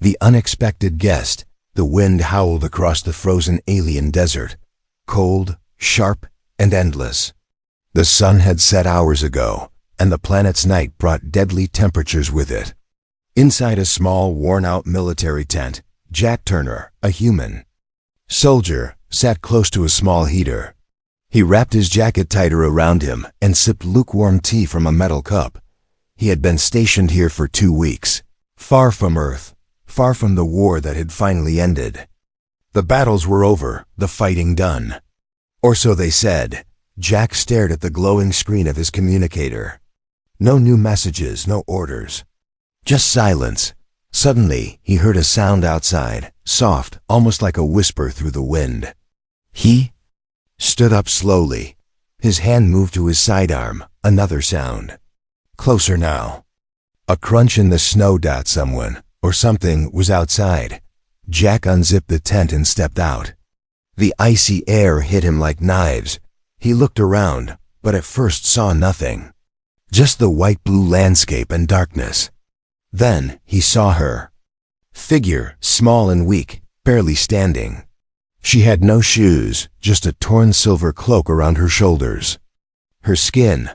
The unexpected guest. The wind howled across the frozen alien desert, cold, sharp, and endless. The sun had set hours ago, and the planet's night brought deadly temperatures with it. Inside a small, worn-out military tent, Jack Turner, a human soldier, sat close to a small heater. He wrapped his jacket tighter around him and sipped lukewarm tea from a metal cup. He had been stationed here for 2 weeks, far from Earth, far from the war that had finally ended. The battles were over, the fighting done. Or so they said. Jack stared at the glowing screen of his communicator. No new messages, no orders. Just silence. Suddenly, he heard a sound outside, soft, almost like a whisper through the wind. He stood up slowly. His hand moved to his sidearm, another sound. Closer now. A crunch in the snow. Someone, or something, was outside. Jack unzipped the tent and stepped out. The icy air hit him like knives. He looked around, but at first saw nothing. Just the white-blue landscape and darkness. Then he saw her. Figure, small and weak, barely standing. She had no shoes, just a torn silver cloak around her shoulders. Her skin,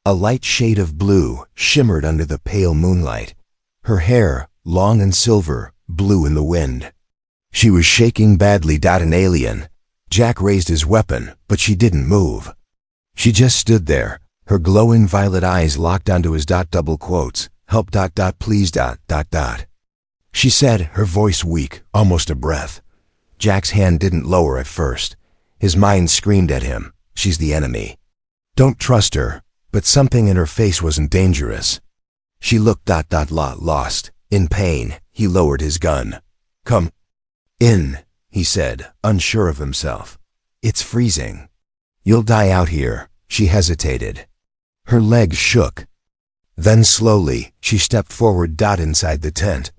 a light shade of blue, shimmered under the pale moonlight. Her hair, long and silver, blew in the wind. She was shaking badly. An alien. Jack raised his weapon, but she didn't move. She just stood there, her glowing violet eyes locked onto his double quotes. Help. Please. She said, her voice weak, almost a breath. Jack's hand didn't lower at first. His mind screamed at him. She's the enemy. Don't trust her. But something in her face wasn't dangerous. She looked lost. In pain, he lowered his gun. Come in, he said, unsure of himself. It's freezing. You'll die out here. She hesitated. Her legs shook. Then slowly, she stepped forward. Inside the tent.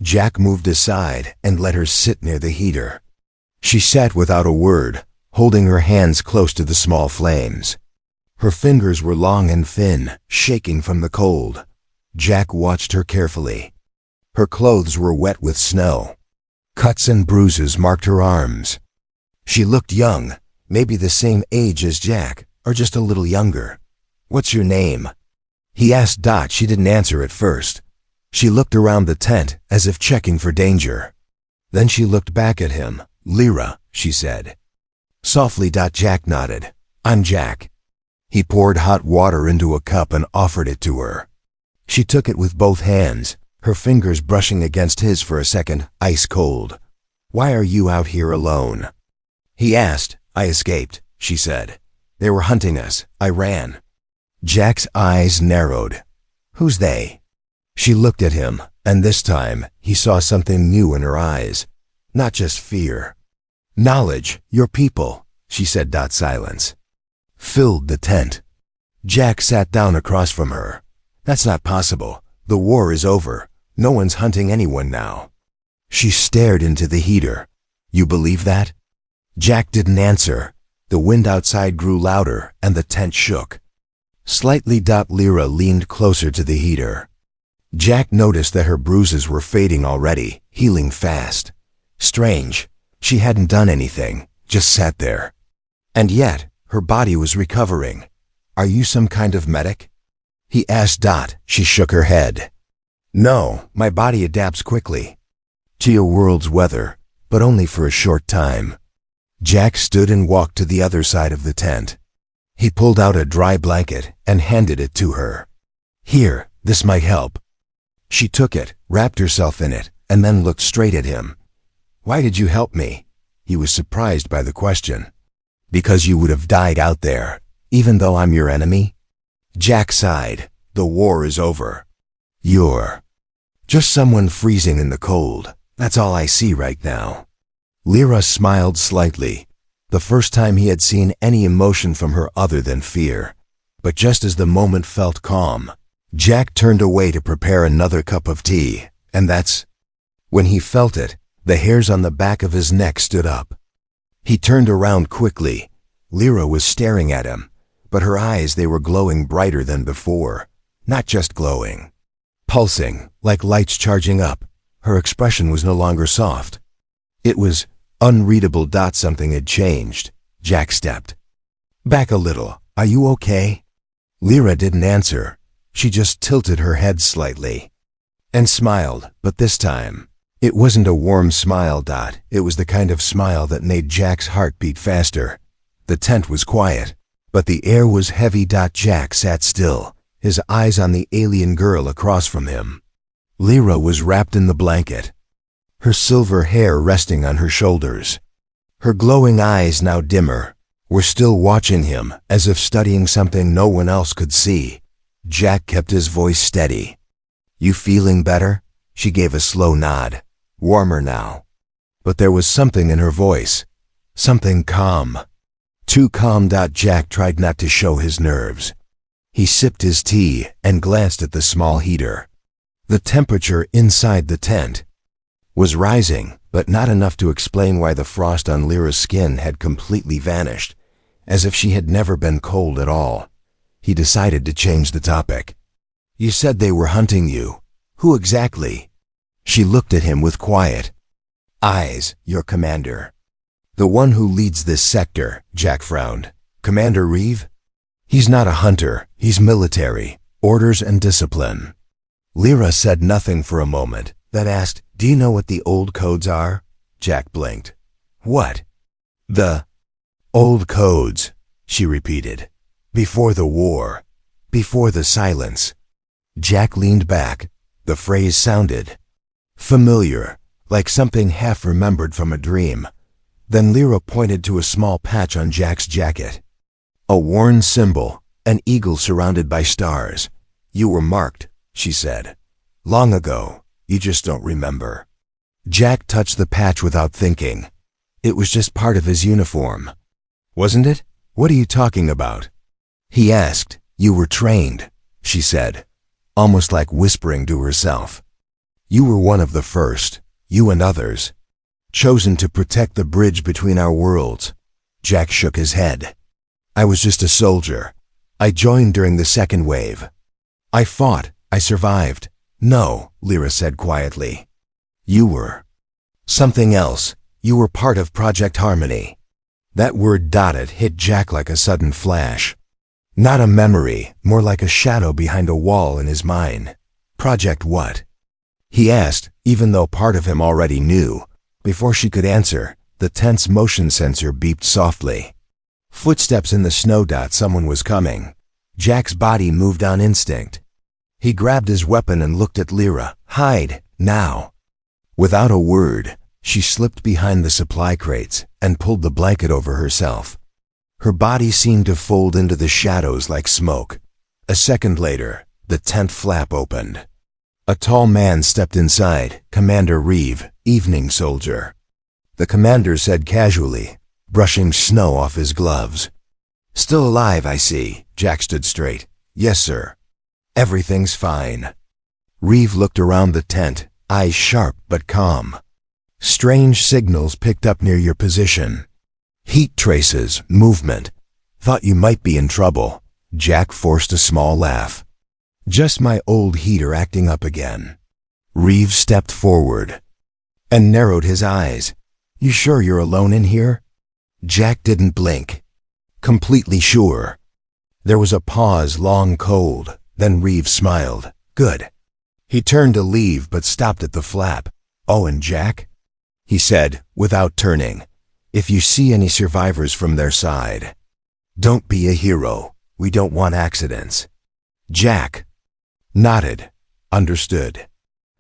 Jack moved aside and let her sit near the heater. She sat without a word, holding her hands close to the small flames. Her fingers were long and thin, shaking from the cold. Jack watched her carefully. Her clothes were wet with snow. Cuts and bruises marked her arms. She looked young, maybe the same age as Jack, or just a little younger. What's your name? He asked. She didn't answer at first. She looked around the tent, as if checking for danger. Then she looked back at him. Lyra, she said. Softly. Jack nodded. I'm Jack. He poured hot water into a cup and offered it to her. She took it with both hands, her fingers brushing against his for a second, ice cold. Why are you out here alone? He asked. I escaped, she said. They were hunting us. I ran. Jack's eyes narrowed. Who's they? She looked at him, and this time he saw something new in her eyes. Not just fear. Knowledge, your people, she said. Silence filled the tent. Jack sat down across from her. That's not possible. The war is over. No one's hunting anyone now. She stared into the heater. You believe that? Jack didn't answer. The wind outside grew louder, and the tent shook. Slightly. Lyra leaned closer to the heater. Jack noticed that her bruises were fading already, healing fast. Strange. She hadn't done anything, just sat there. And yet, her body was recovering. Are you some kind of medic? He asked. She shook her head. No, my body adapts quickly to your world's weather, but only for a short time. Jack stood and walked to the other side of the tent. He pulled out a dry blanket and handed it to her. Here, this might help. She took it, wrapped herself in it, and then looked straight at him. Why did you help me? He was surprised by the question. Because you would have died out there, even though I'm your enemy? Jack sighed. The war is over. You're just someone freezing in the cold. That's all I see right now. Lyra smiled slightly, the first time he had seen any emotion from her other than fear. But just as the moment felt calm, Jack turned away to prepare another cup of tea, and that's when he felt it. The hairs on the back of his neck stood up. He turned around quickly. Lyra was staring at him, but her eyes, they were glowing brighter than before. Not just glowing. Pulsing, like lights charging up. Her expression was no longer soft. It was unreadable. Something had changed. Jack stepped back a little. Are you okay? Lyra didn't answer. She just tilted her head slightly and smiled, but this time it wasn't a warm smile. It was the kind of smile that made Jack's heart beat faster. The tent was quiet, but the air was heavy. Jack sat still, his eyes on the alien girl across from him. Lyra was wrapped in the blanket, her silver hair resting on her shoulders. Her glowing eyes, now dimmer, were still watching him, as if studying something no one else could see. Jack kept his voice steady. You feeling better? She gave a slow nod. Warmer now. But there was something in her voice. Something calm. Too calm. Jack tried not to show his nerves. He sipped his tea and glanced at the small heater. The temperature inside the tent was rising, but not enough to explain why the frost on Lyra's skin had completely vanished, as if she had never been cold at all. He decided to change the topic. You said they were hunting you. Who exactly? She looked at him with quiet eyes. Your commander. The one who leads this sector. Jack frowned. Commander Reeve? He's not a hunter. He's military. Orders and discipline. Lyra said nothing for a moment, then asked, Do you know what the old codes are? Jack blinked. What? The old codes, she repeated. Before the war. Before the silence. Jack leaned back. The phrase sounded familiar, like something half remembered from a dream. Then Lyra pointed to a small patch on Jack's jacket. A worn symbol, an eagle surrounded by stars. You were marked, she said. Long ago. You just don't remember. Jack touched the patch without thinking. It was just part of his uniform. Wasn't it? What are you talking about? He asked. You were trained, she said, almost like whispering to herself. You were one of the first, you and others, chosen to protect the bridge between our worlds. Jack shook his head. I was just a soldier. I joined during the second wave. I fought. I survived. No, Lyra said quietly. You were something else. You were part of Project Harmony. That word hit Jack like a sudden flash. Not a memory, more like a shadow behind a wall in his mind. Project what? He asked, even though part of him already knew. Before she could answer, the tent's motion sensor beeped softly. Footsteps in the snow. Someone was coming. Jack's body moved on instinct. He grabbed his weapon and looked at Lyra. Hide, now. Without a word, she slipped behind the supply crates and pulled the blanket over herself. Her body seemed to fold into the shadows like smoke. A second later, the tent flap opened. A tall man stepped inside. Commander Reeve, evening soldier. The commander said casually, brushing snow off his gloves. Still alive, I see. Jack stood straight. Yes, sir. Everything's fine. Reeve looked around the tent, eyes sharp but calm. Strange signals picked up near your position. Heat traces, movement. Thought you might be in trouble. Jack forced a small laugh. Just my old heater acting up again. Reeve stepped forward and narrowed his eyes. You sure you're alone in here? Jack didn't blink. Completely sure. There was a pause, long cold. Then Reeve smiled. Good. He turned to leave but stopped at the flap. Oh, and Jack? He said, without turning. If you see any survivors from their side, don't be a hero. We don't want accidents. Jack nodded. Understood.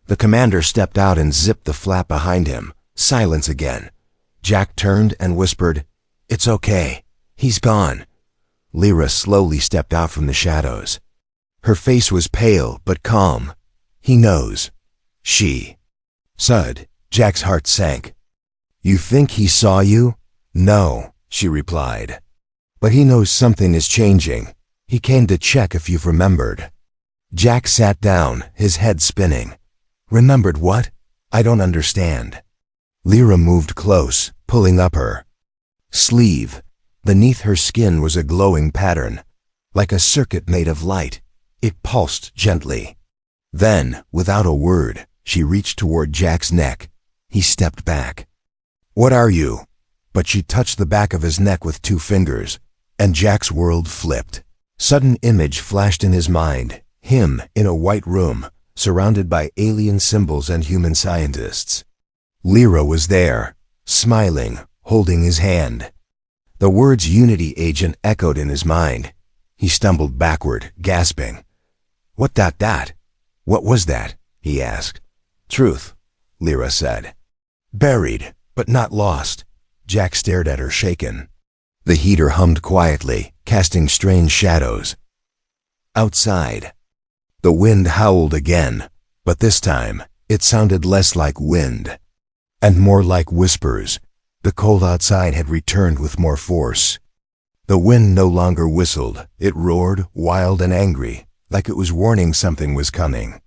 The commander stepped out and zipped the flap behind him. Silence again. Jack turned and whispered, It's okay. He's gone. Lyra slowly stepped out from the shadows. Her face was pale but calm. He knows. She. Sud. Jack's heart sank. You think he saw you? No, she replied. But he knows something is changing. He came to check if you've remembered. Jack sat down, his head spinning. Remembered what? I don't understand. Lyra moved close, pulling up her sleeve. Beneath her skin was a glowing pattern, like a circuit made of light. It pulsed gently. Then, without a word, She reached toward Jack's neck. He stepped back. "What are you?" But she touched the back of his neck with 2 fingers, and Jack's world flipped. Sudden image flashed in his mind, him in a white room, surrounded by alien symbols and human scientists. Lyra was there, smiling, holding his hand. The words Unity Agent echoed in his mind. He stumbled backward, gasping. What was that?" he asked. "Truth," Lyra said. "Buried, but not lost." Jack stared at her, shaken. The heater hummed quietly, casting strange shadows. Outside, the wind howled again, but this time it sounded less like wind and more like whispers. The cold outside had returned with more force. The wind no longer whistled. It roared, wild and angry, like it was warning something was coming.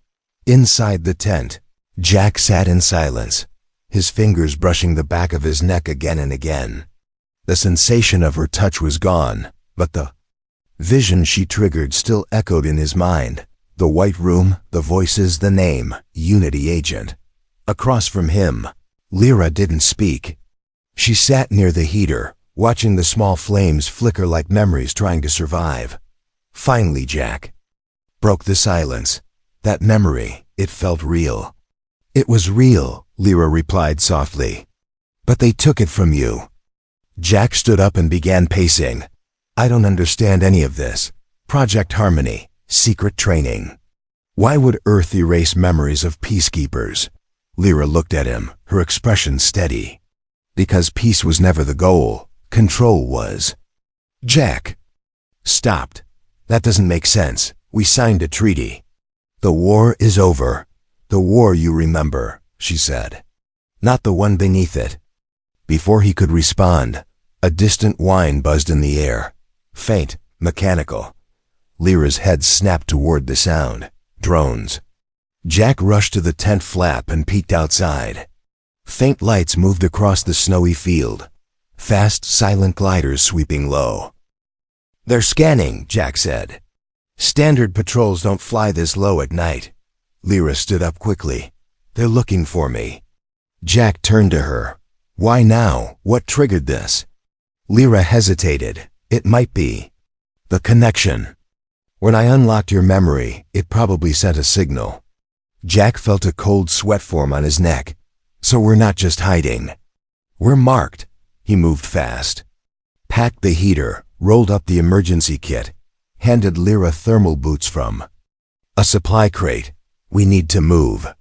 Inside the tent, Jack sat in silence, his fingers brushing the back of his neck again and again. The sensation of her touch was gone, but the vision she triggered still echoed in his mind. The white room, the voices, the name, Unity Agent. Across from him, Lyra didn't speak. She sat near the heater, watching the small flames flicker like memories trying to survive. Finally, Jack broke the silence. That memory, it felt real. "It was real," Lyra replied softly. "But they took it from you." Jack stood up and began pacing. "I don't understand any of this. Project Harmony, secret training. Why would Earth erase memories of peacekeepers?" Lyra looked at him, her expression steady. "Because peace was never the goal. Control was." Jack stopped. "That doesn't make sense. We signed a treaty." "The war is over. The war you remember," she said. "Not the one beneath it." Before he could respond, a distant whine buzzed in the air. Faint, mechanical. Lyra's head snapped toward the sound. Drones. Jack rushed to the tent flap and peeked outside. Faint lights moved across the snowy field. Fast, silent gliders sweeping low. "They're scanning," Jack said. "Standard patrols don't fly this low at night." Lyra stood up quickly. "They're looking for me." Jack turned to her. "Why now? What triggered this?" Lyra hesitated. "It might be the connection. When I unlocked your memory, it probably sent a signal." Jack felt a cold sweat form on his neck. "So we're not just hiding. We're marked." He moved fast. Packed the heater, rolled up the emergency kit, handed Lyra thermal boots from a supply crate. "We need to move."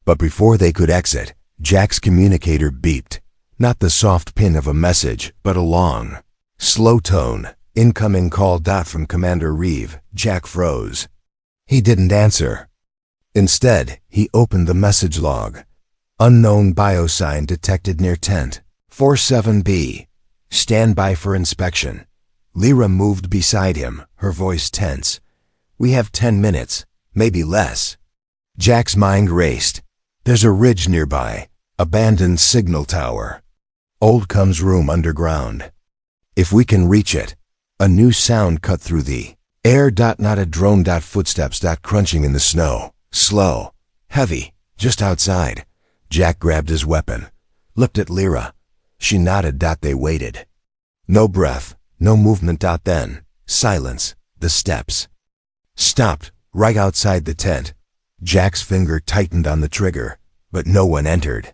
But before they could exit, Jack's communicator beeped. Not the soft ping of a message, but a long, slow tone. "Incoming call. From Commander Reeve." Jack froze. He didn't answer. Instead, he opened the message log. "Unknown biosign detected near tent. 47B. Stand by for inspection." Lyra moved beside him, her voice tense. "We have 10 minutes, maybe less." Jack's mind raced. "There's a ridge nearby. Abandoned signal tower. Oldcomb's room underground. If we can reach it." A new sound cut through the air. Not a drone. Footsteps. Crunching in the snow. Slow. Heavy. Just outside. Jack grabbed his weapon. Looked at Lyra. She nodded. They waited. No breath. No movement. Then silence. The steps stopped right outside the tent. Jack's finger tightened on the trigger, but no one entered.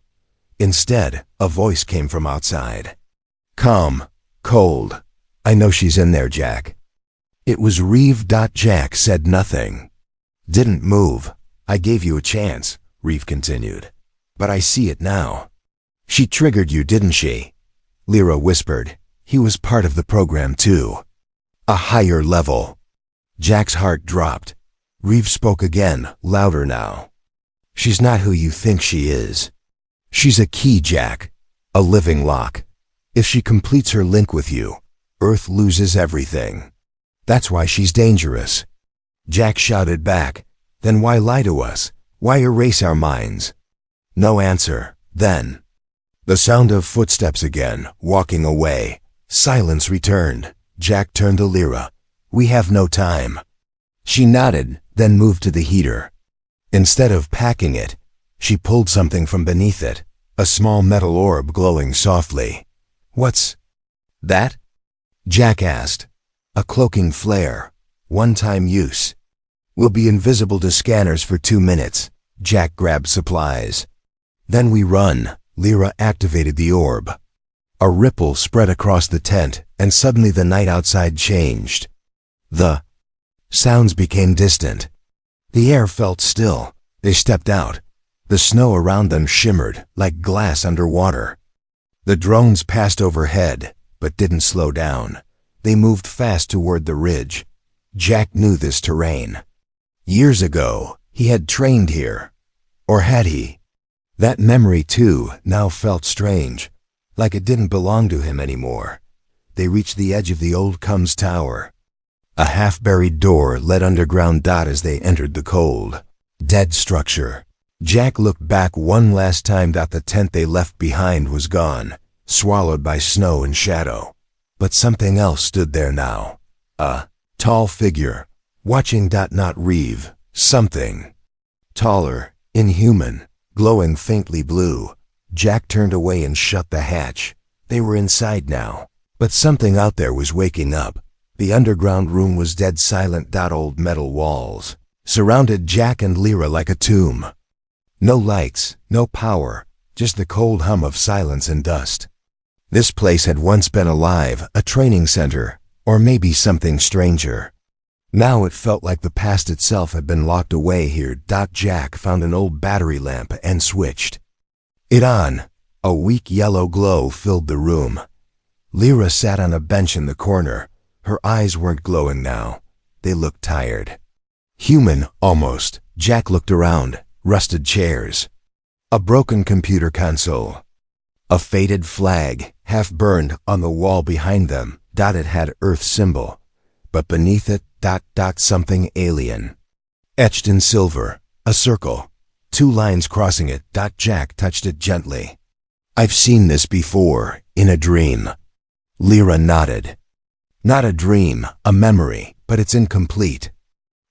Instead, a voice came from outside. Calm. Cold. "I know she's in there, Jack." It was Reeve. Jack said nothing. "Didn't move. I gave you a chance," Reeve continued. "But I see it now." "She triggered you, didn't she?" Lyra whispered. "He was part of the program too. A higher level." Jack's heart dropped. Reeve spoke again, louder now. "She's not who you think she is. She's a key, Jack. A living lock. If she completes her link with you, Earth loses everything. That's why she's dangerous." Jack shouted back. "Then why lie to us? Why erase our minds?" No answer. Then the sound of footsteps again, walking away. Silence returned. Jack turned to Lyra. "We have no time." She nodded, then moved to the heater. Instead of packing it, She pulled something from beneath it, a small metal orb glowing softly. "What's that?" Jack asked. "A cloaking flare. One-time use. We'll be invisible to scanners for 2 minutes." Jack grabbed supplies. "Then we run." Lyra activated the orb. A ripple spread across the tent, and suddenly the night outside changed. The sounds became distant. The air felt still. They stepped out. The snow around them shimmered like glass underwater. The drones passed overhead, but didn't slow down. They moved fast toward the ridge. Jack knew this terrain. Years ago, he had trained here. Or had he? That memory, too, now felt strange, like it didn't belong to him anymore. They reached the edge of the old Cums Tower. A half-buried door led underground. As they entered the cold, dead structure, Jack looked back one last time. The tent they left behind was gone, swallowed by snow and shadow. But something else stood there now. A tall figure, watching. Not Reeve. Something taller, inhuman, glowing faintly blue. Jack turned away and shut the hatch. They were inside now, but something out there was waking up. The underground room was dead silent. Old metal walls surrounded Jack and Lyra like a tomb. No lights, no power, just the cold hum of silence and dust. This place had once been alive, a training center, or maybe something stranger. Now it felt like the past itself had been locked away here. Jack found an old battery lamp and switched it on. A weak yellow glow filled the room. Lyra sat on a bench in the corner. Her eyes weren't glowing now. They looked tired. Human, almost. Jack looked around. Rusted chairs. A broken computer console. A faded flag, half-burned, on the wall behind them. It had Earth's symbol, but beneath it, something alien. Etched in silver, a circle. 2 lines crossing it. Jack touched it gently. "I've seen this before, in a dream." Lyra nodded. "Not a dream, a memory, but it's incomplete."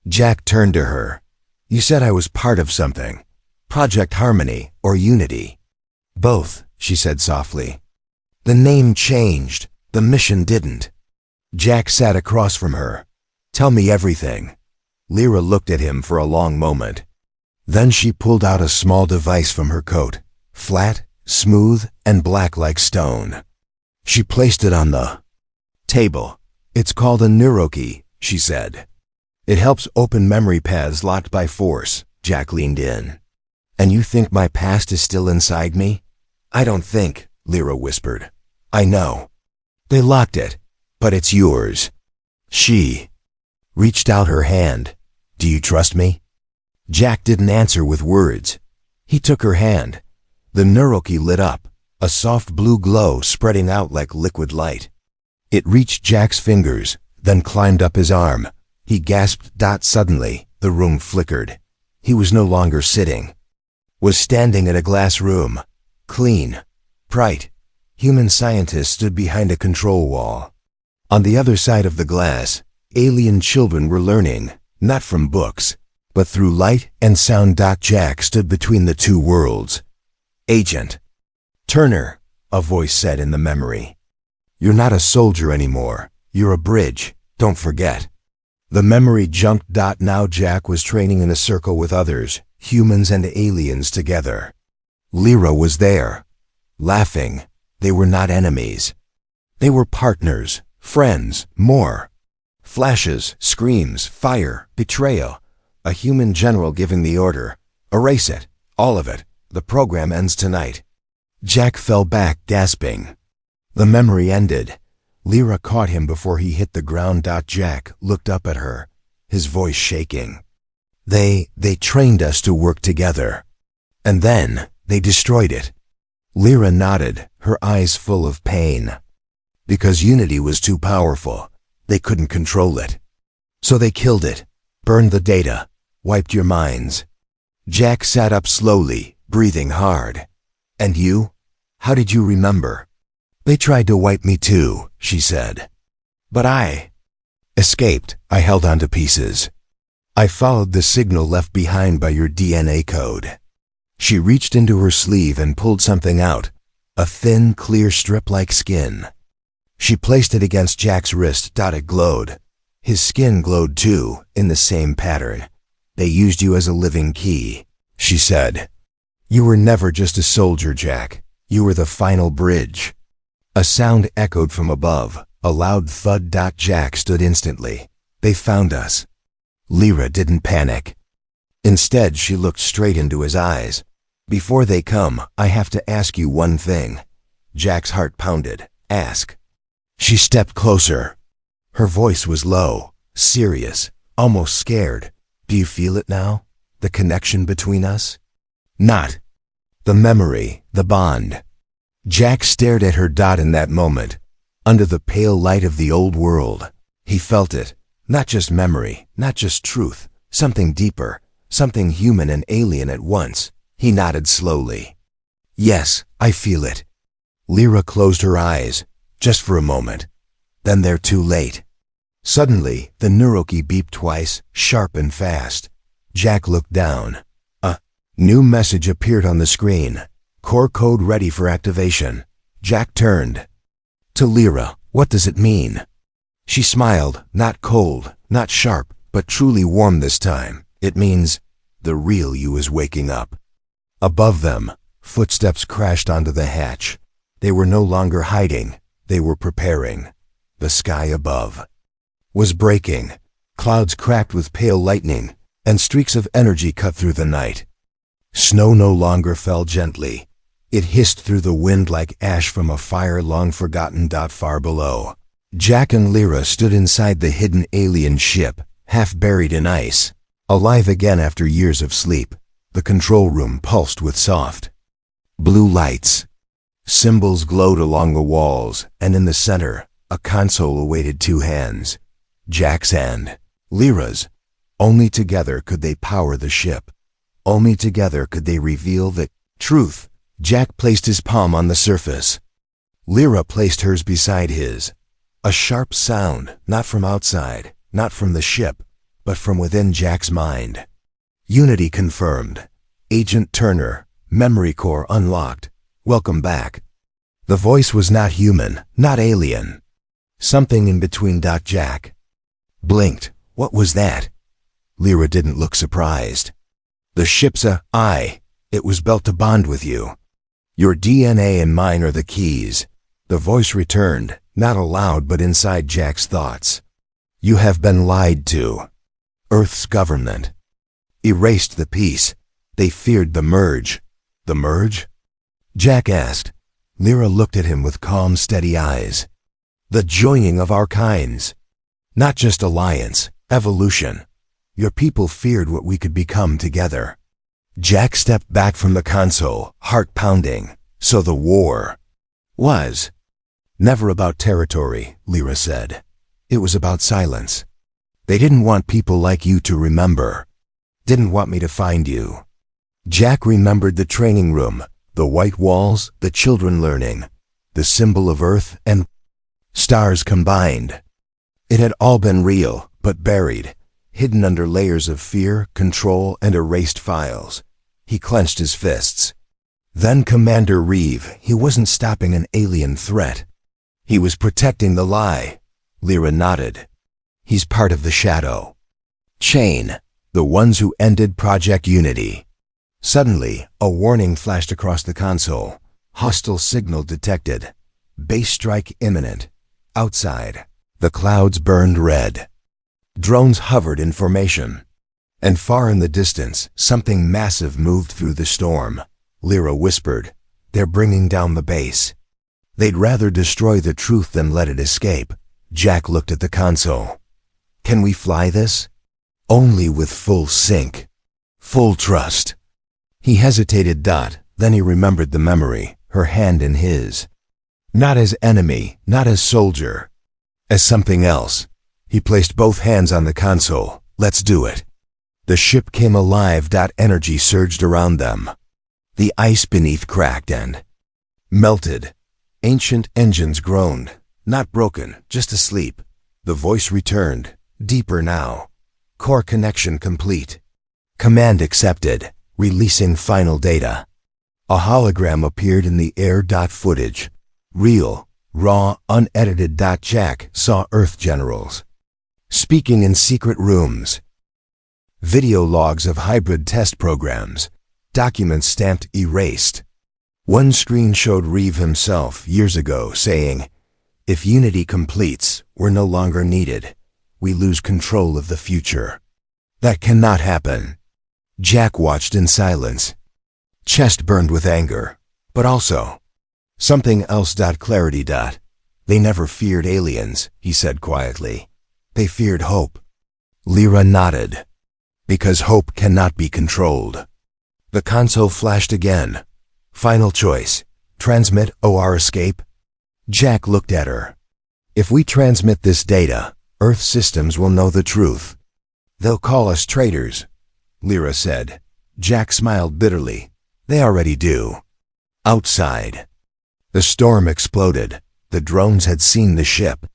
Jack turned to her. "You said I was part of something. Project Harmony or Unity?" "Both," she said softly. "The name changed. The mission didn't." Jack sat across from her. "Tell me everything." Lyra looked at him for a long moment. Then she pulled out a small device from her coat, flat, smooth, and black like stone. She placed it on the table. "It's called a neurokey," she said. "It helps open memory paths locked by force." Jack leaned in. "And you think my past is still inside me?" "I don't think," Lyra whispered. "I know. They locked it, but it's yours." She reached out her hand. "Do you trust me?" Jack didn't answer with words. He took her hand. The neurokey lit up, a soft blue glow spreading out like liquid light. It reached Jack's fingers, then climbed up his arm. He gasped. Suddenly, the room flickered. He was no longer sitting. Was standing in a glass room. Clean. Bright. Human scientists stood behind a control wall. On the other side of the glass, alien children were learning, not from books, but through light and sound. Jack stood between the 2 worlds. "Agent Turner," a voice said in the memory. "You're not a soldier anymore. You're a bridge. Don't forget." The memory jumped. Now Jack was training in a circle with others, humans and aliens together. Lyra was there, laughing. They were not enemies. They were partners, friends, more. Flashes, screams, fire, betrayal. A human general giving the order. "Erase it. All of it. The program ends tonight." Jack fell back, gasping. The memory ended. Lyra caught him before he hit the ground. Jack looked up at her, his voice shaking. They trained us to work together. And then they destroyed it." Lyra nodded, her eyes full of pain. "Because Unity was too powerful. They couldn't control it. So they killed it, burned the data, wiped your minds." Jack sat up slowly, breathing hard. "And you? How did you remember?" "They tried to wipe me too," she said. "But I escaped. I held on to pieces. I followed the signal left behind by your DNA code." She reached into her sleeve and pulled something out, a thin, clear strip like skin. She placed it against Jack's wrist. It glowed. His skin glowed too, in the same pattern. They used you as a living key, she said. You were never just a soldier, Jack. You were the final bridge. A sound echoed from above, a loud thud. Jack stood instantly. They found us. Lyra didn't panic. Instead, she looked straight into his eyes. Before they come, I have to ask you one thing. Jack's heart pounded. Ask. She stepped closer. Her voice was low, serious, almost scared. Do you feel it now? The connection between us? Not. The memory, the bond. Jack stared at her. In that moment, under the pale light of the old world, he felt it. Not just memory, not just truth, something deeper, something human and alien at once. He nodded slowly. Yes, I feel it. Lyra closed her eyes, just for a moment. Then they're too late. Suddenly, the neurokey beeped twice, sharp and fast. Jack looked down. A new message appeared on the screen. Core code ready for activation. Jack turned to Lyra. What does it mean? She smiled, not cold, not sharp, but truly warm this time. It means the real you is waking up. Above them, footsteps crashed onto the hatch. They were no longer hiding. They were preparing. The sky above was breaking. Clouds cracked with pale lightning, and streaks of energy cut through the night. Snow no longer fell gently. It hissed through the wind like ash from a fire long forgotten. Far below, Jack and Lyra stood inside the hidden alien ship, half buried in ice, alive again after years of sleep. The control room pulsed with soft blue lights. Symbols glowed along the walls, and in the center, a console awaited two hands. Jack's and Lyra's. Only together could they power the ship. Only together could they reveal the truth. Jack placed his palm on the surface. Lyra placed hers beside his. A sharp sound, not from outside, not from the ship, but from within Jack's mind. Unity confirmed. Agent Turner, memory core unlocked. Welcome back. The voice was not human, not alien. Something in between. Jack blinked. What was that? Lyra didn't look surprised. The ship's it was built to bond with you. Your DNA and mine are the keys. The voice returned, not aloud but inside Jack's thoughts. You have been lied to. Earth's government erased the peace. They feared the merge. The merge? Jack asked. Lyra looked at him with calm, steady eyes. The joining of our kinds. Not just alliance, evolution. Your people feared what we could become together. Jack stepped back from the console, heart pounding. So the war was never about territory, Lyra said. It was about silence. They didn't want people like you to remember. Didn't want me to find you. Jack remembered the training room, the white walls, the children learning, the symbol of Earth and stars combined. It had all been real, but buried, hidden under layers of fear, control, and erased files. He clenched his fists. Then Commander Reeve, he wasn't stopping an alien threat. He was protecting the lie. Lyra nodded. He's part of the shadow chain, the ones who ended Project Unity. Suddenly, a warning flashed across the console. Hostile signal detected. Base strike imminent. Outside, the clouds burned red. Drones hovered in formation. And far in the distance, something massive moved through the storm. Lyra whispered, "They're bringing down the base." They'd rather destroy the truth than let it escape. Jack looked at the console. Can we fly this? Only with full sync. Full trust. He hesitated. Then he remembered the memory, her hand in his. Not as enemy, not as soldier. As something else. He placed both hands on the console. Let's do it. The ship came alive. Energy surged around them. The ice beneath cracked and melted. Ancient engines groaned. Not broken, just asleep. The voice returned, deeper now. Core connection complete. Command accepted. releasing final data. A hologram appeared in the air. Footage. Real, raw, unedited. Jack saw Earth generals speaking in secret rooms. Video logs of hybrid test programs. Documents stamped erased. One screen showed Reeve himself years ago saying, "If Unity completes, we're no longer needed. We lose control of the future." That cannot happen. Jack watched in silence. Chest burned with anger, but also something else. Clarity. They never feared aliens, he said quietly. They feared hope. Lyra nodded. Because hope cannot be controlled. The console flashed again. Final choice. Transmit or escape? Jack looked at her. If we transmit this data, Earth systems will know the truth. They'll call us traitors, Lyra said. Jack smiled bitterly. They already do. Outside. The storm exploded. The drones had seen the ship.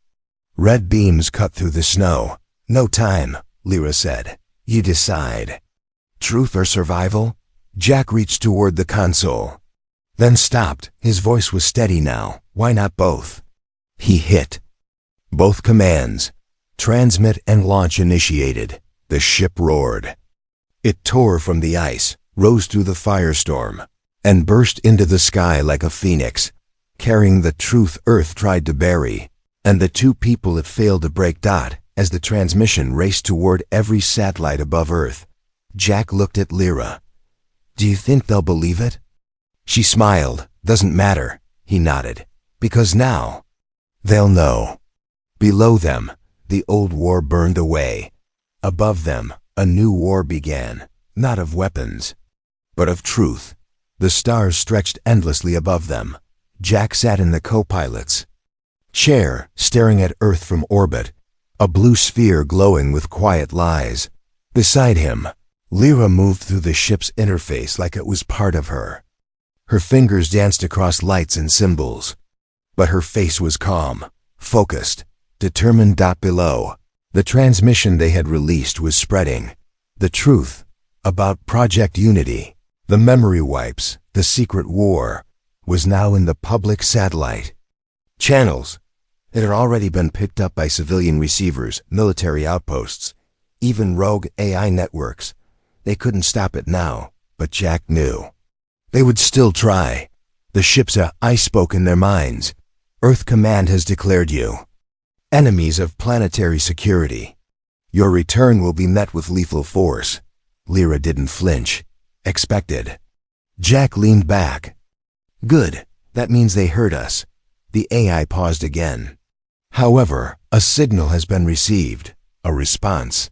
Red beams cut through the snow. No time, Lyra said. You decide. Truth or survival? Jack reached toward the console. Then stopped. His voice was steady now. Why not both? He hit. Both commands. Transmit and launch initiated. The ship roared. It tore from the ice, rose through the firestorm, and burst into the sky like a phoenix, carrying the truth Earth tried to bury, and the two people it failed to break. As the transmission raced toward every satellite above Earth, Jack looked at Lyra. Do you think they'll believe it? She smiled. Doesn't matter, he nodded. Because now, they'll know. Below them, the old war burned away. Above them, a new war began, not of weapons, but of truth. The stars stretched endlessly above them. Jack sat in the co-pilot's chair, staring at Earth from orbit, a blue sphere glowing with quiet lies. Beside him, Lyra moved through the ship's interface like it was part of her. Her fingers danced across lights and symbols, but her face was calm, focused, determined. Below, the transmission they had released was spreading. The truth about Project Unity, the memory wipes, the secret war, was now in the public satellite channels. It had already been picked up by civilian receivers, military outposts, even rogue AI networks. They couldn't stop it now, but Jack knew. They would still try. The ship's I spoke in their minds. Earth Command has declared you enemies of planetary security. Your return will be met with lethal force. Lyra didn't flinch. Expected. Jack leaned back. Good. That means they heard us. The AI paused again. However, a signal has been received. A response.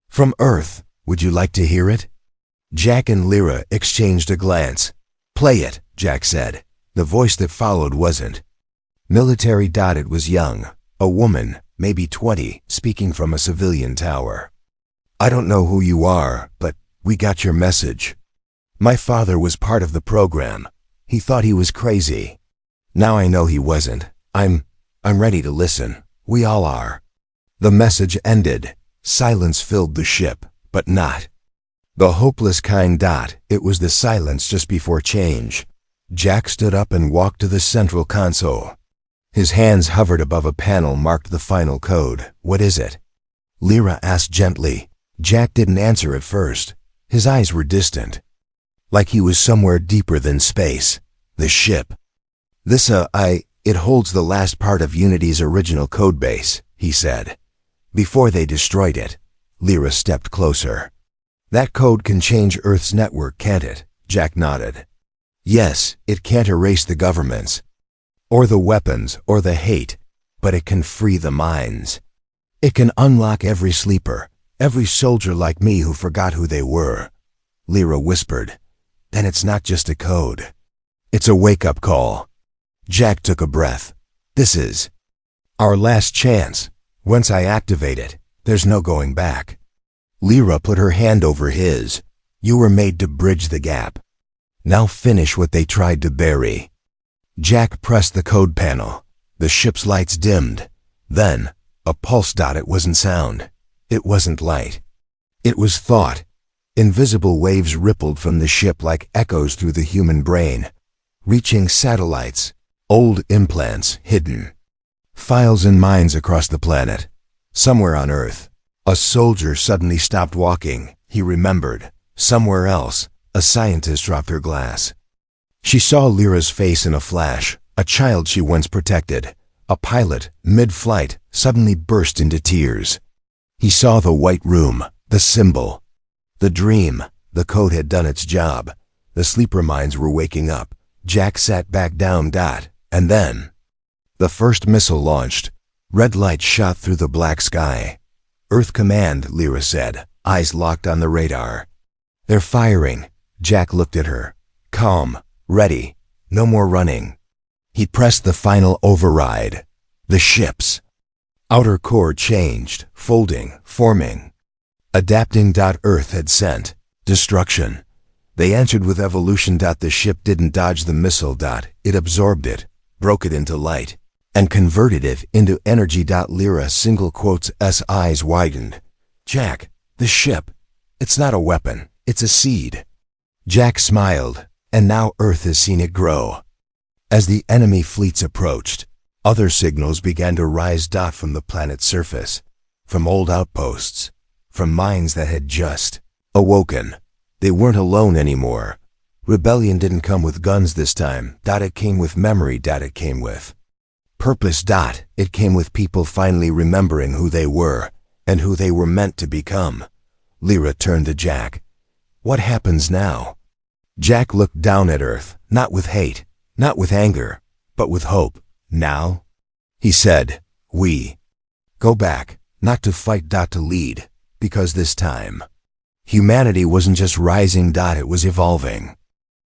From Earth. Would you like to hear it? Jack and Lyra exchanged a glance. Play it, Jack said. The voice that followed wasn't military. It was young. A woman, maybe 20, speaking from a civilian tower. I don't know who you are, but we got your message. My father was part of the program. He thought he was crazy. Now I know he wasn't. I'm ready to listen. We all are. The message ended. Silence filled the ship, but not the hopeless kind. It was the silence just before change. Jack stood up and walked to the central console. His hands hovered above a panel marked the final code. What is it? Lyra asked gently. Jack didn't answer at first. His eyes were distant, like he was somewhere deeper than space. The ship. It holds the last part of Unity's original codebase, he said. Before they destroyed it. Lyra stepped closer. That code can change Earth's network, can't it? Jack nodded. Yes, it can't erase the governments, or the weapons, or the hate, but it can free the minds. It can unlock every sleeper, every soldier like me who forgot who they were. Lyra whispered. Then it's not just a code. It's a wake-up call. Jack took a breath. This is our last chance. Once I activate it, there's no going back. Lyra put her hand over his. You were made to bridge the gap. Now finish what they tried to bury. Jack pressed the code panel. The ship's lights dimmed. Then, a pulse. It wasn't sound. It wasn't light. It was thought. Invisible waves rippled from the ship like echoes through the human brain, reaching satellites, old implants hidden, files and minds across the planet. Somewhere on Earth, a soldier suddenly stopped walking. He remembered. Somewhere else, a scientist dropped her glass. She saw Lyra's face in a flash, a child she once protected. A pilot, mid-flight, suddenly burst into tears. He saw the white room, the symbol, the dream. The code had done its job. The sleeper minds were waking up. Jack sat back down. And then, the first missile launched. Red light shot through the black sky. Earth Command, Lyra said, eyes locked on the radar. They're firing. Jack looked at her. Calm, ready, no more running. He pressed the final override. The ship's outer core changed, folding, forming, adapting. Earth had sent destruction. They answered with evolution. The ship didn't dodge the missile. It absorbed it, broke it into light, and converted it into energy. Lyra single quotes S eyes widened. Jack, the ship, it's not a weapon, it's a seed. Jack smiled, and now Earth has seen it grow. As the enemy fleets approached, other signals began to rise. From the planet's surface, from old outposts, from minds that had just awoken. They weren't alone anymore. Rebellion didn't come with guns this time. It came with memory. It came with purpose. It came with people finally remembering who they were and who they were meant to become. Lyra turned to Jack. What happens now? Jack looked down at Earth, not with hate, not with anger, but with hope. Now, he said, we go back, not to fight. To lead, because this time, humanity wasn't just rising. It was evolving.